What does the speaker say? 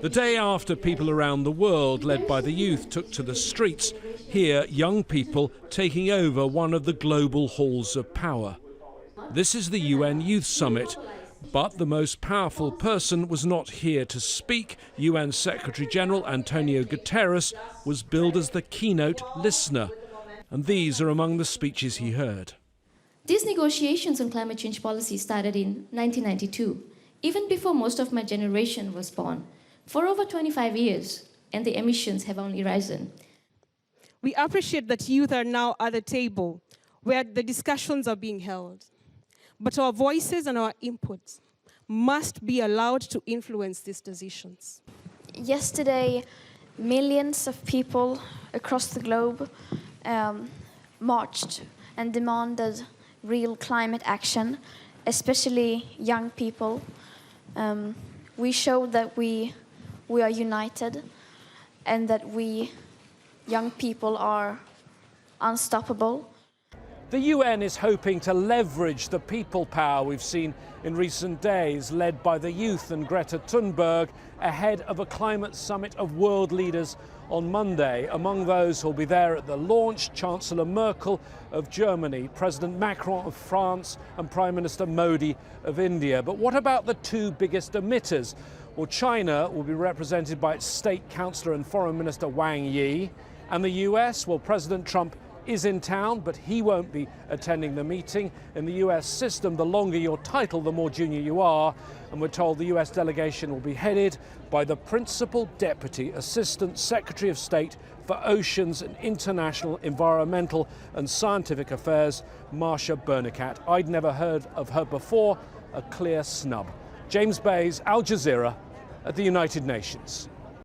The day after people around the world, led by the youth, took to the streets, here young people taking over one of the global halls of power. This is the UN Youth Summit, but the most powerful person was not here to speak. UN Secretary-General Antonio Guterres was billed as the keynote listener, and these are among the speeches he heard. These negotiations on climate change policy started in 1992, even before most of my generation was born. For over 25 years, and the emissions have only risen. We appreciate that youth are now at the table where the discussions are being held. But our voices and our inputs must be allowed to influence these decisions. Yesterday, millions of people across the globe marched and demanded real climate action, especially young people. We showed that we are united and that we, young people, are unstoppable. The UN is hoping to leverage the people power we've seen in recent days, led by the youth and Greta Thunberg, ahead of a climate summit of world leaders on Monday. Among those who'll be there at the launch, Chancellor Merkel of Germany, President Macron of France, and Prime Minister Modi of India. But what about the two biggest emitters? Well, China will be represented by its State Councillor and Foreign Minister Wang Yi. And the US, well, President Trump is in town, but he won't be attending the meeting. In the US system, the longer your title, the more junior you are. And we're told the US delegation will be headed by the Principal Deputy Assistant Secretary of State for Oceans and International Environmental and Scientific Affairs, Marsha Bernacat. I'd never heard of her before, a clear snub. James Bays, Al Jazeera, at the United Nations.